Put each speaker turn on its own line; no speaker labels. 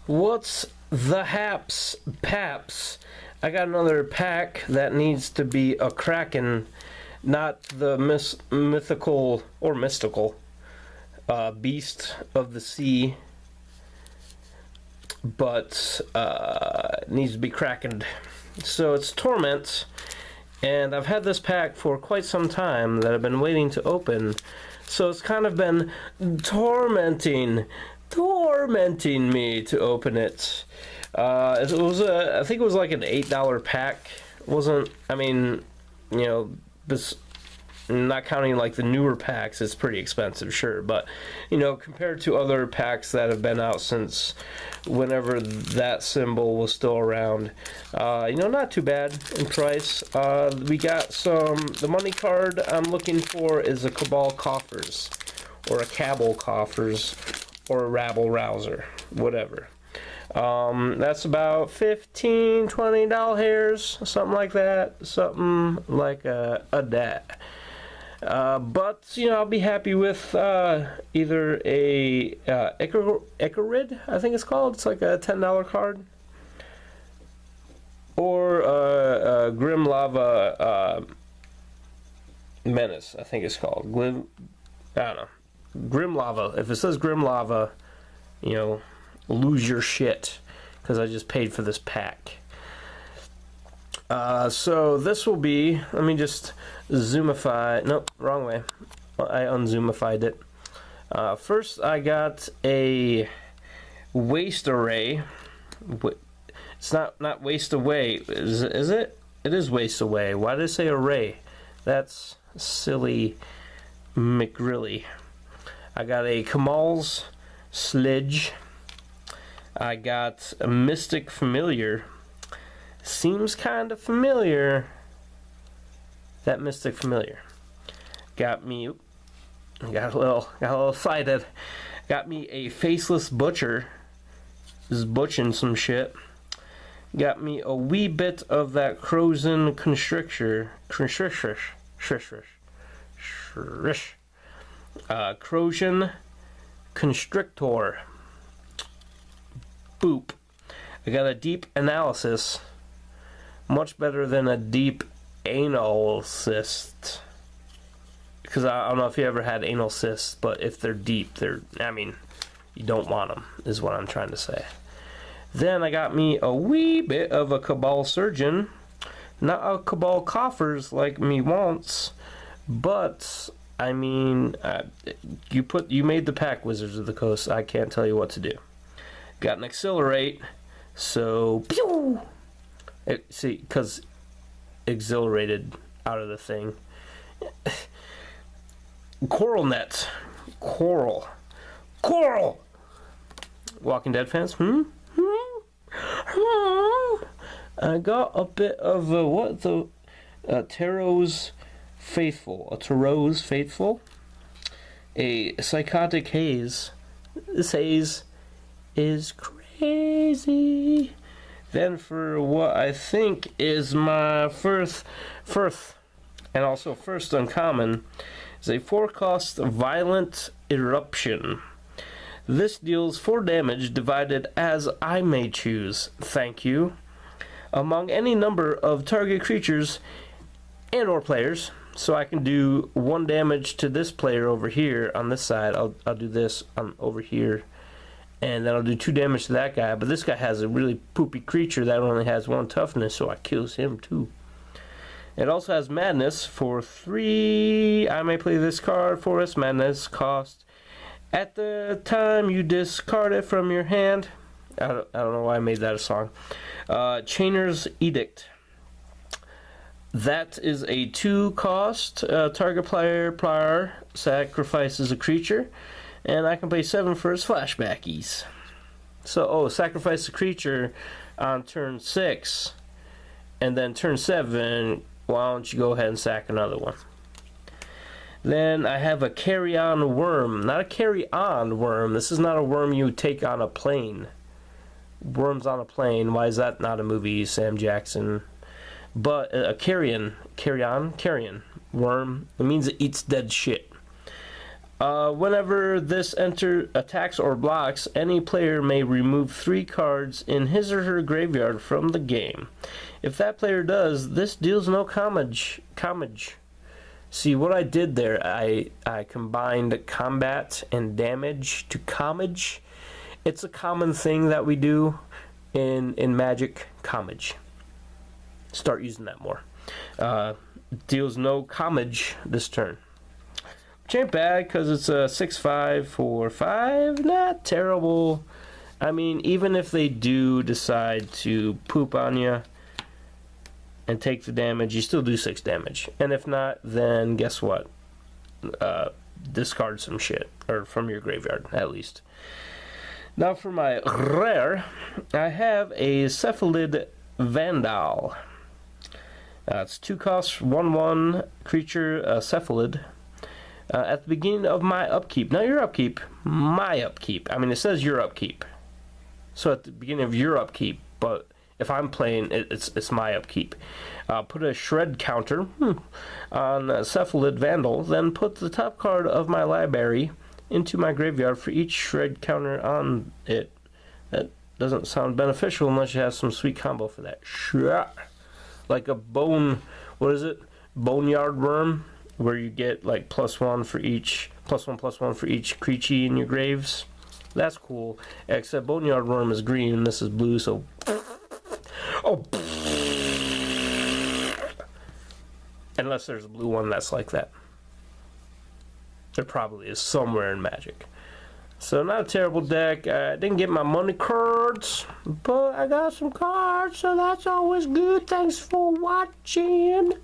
What's the haps, paps? I got another pack that needs to be a kraken, not the mythical or mystical beast of the sea, but it needs to be krakened. So it's Torment, and I've had this pack for quite some time that I've been waiting to open. So it's kind of been tormenting me to open it. It was I think it was like an $8 pack. It wasn't, I mean, you know, this, not counting like the newer packs, it's pretty expensive, sure, but you know, compared to other packs that have been out since whenever that symbol was still around, you know, not too bad in price. We got the money card I'm looking for is a Cabal Coffers, or a Cabal Coffers, or a Rabble Rouser, whatever. That's about $15-20, something like that, something like a dat. But, you know, I'll be happy with either a Icarid, I think it's called. It's like a $10 card. Or a Grim Lava Menace, I think it's called. I don't know. Grim Lava. If it says Grim Lava, you know, lose your shit, because I just paid for this pack. So this will be, let me just zoomify, nope, wrong way, I unzoomified it. First I got a waste array. It's not waste away, is it? It is waste away. Why did it say array? That's silly McGrilly. I got a Kamal's Sledge. I got a Mystic Familiar. Seems kind of familiar. That Mystic Familiar. Got me. Got a little excited. Got me a Faceless Butcher. Is butching some shit. Got me a wee bit of that Crozen Constrictor. Crozen Constrictor. Boop. I got a Deep Analysis. Much better than a Deep Anal Cyst. Because I don't know if you ever had anal cysts, but if they're deep, I mean, you don't want them, is what I'm trying to say. Then I got me a wee bit of a Cabal Surgeon. Not a Cabal Coffers like me wants, but I mean, you made the pack, Wizards of the Coast. I can't tell you what to do. Got an Accelerate, so pew! See, because exhilarated out of the thing. Coral Net. Coral. Walking Dead fans? I got a bit of Tarot's Faithful. A Tarot's Faithful. A Psychotic Haze. This haze is crazy. Then for what I think is my first and also first uncommon is a 4-cost Violent Eruption. This deals 4 damage divided as I may choose. Thank you. Among any number of target creatures and or players. So I can do 1 damage to this player over here on this side. I'll do this over here. And then I'll do 2 damage to that guy. But this guy has a really poopy creature that only has 1 toughness, so I kills him too. It also has Madness for 3. I may play this card for its Madness cost. At the time you discard it from your hand. I don't know why I made that a song. Chainer's Edict. That is a 2-cost. Target player sacrifices a creature. And I can play 7 for its flashbackies. So, sacrifice a creature on turn 6. And then turn 7, why don't you go ahead and sack another one. Then I have a Carry-On Worm. Not a Carry-On Worm. This is not a worm you take on a plane. Worms on a Plane. Why is that not a movie, Sam Jackson? But a Carrion Worm. It means it eats dead shit. Whenever this attacks or blocks, any player may remove 3 cards in his or her graveyard from the game. If that player does, this deals no damage. See, what I did there, I combined combat and damage to commage. It's a common thing that we do in Magic, commage. Start using that more. Deals no commage this turn. Which ain't bad, because it's a 6/5 for 5. Not terrible. I mean, even if they do decide to poop on you and take the damage, you still do 6 damage. And if not, then guess what? Discard some shit. Or from your graveyard, at least. Now for my rare, I have a Cephalid Vandal. It's 2 costs, 1/1 creature, Cephalid. At the beginning of my upkeep. Not your upkeep, my upkeep. I mean, it says your upkeep. So at the beginning of your upkeep, but if I'm playing, it's my upkeep. Put a shred counter on Cephalid Vandal, then put the top card of my library into my graveyard for each shred counter on it. That doesn't sound beneficial unless you have some sweet combo for that. Sure. Like a boneyard worm, where you get like +1 for each, +1/+1 for each creature in your graves. That's cool. Except boneyard worm is green and this is blue, so unless there's a blue one that's like that. There probably is somewhere in Magic. So not a terrible deck. I didn't get my money cards, but I got some cards, so that's always good. Thanks for watching.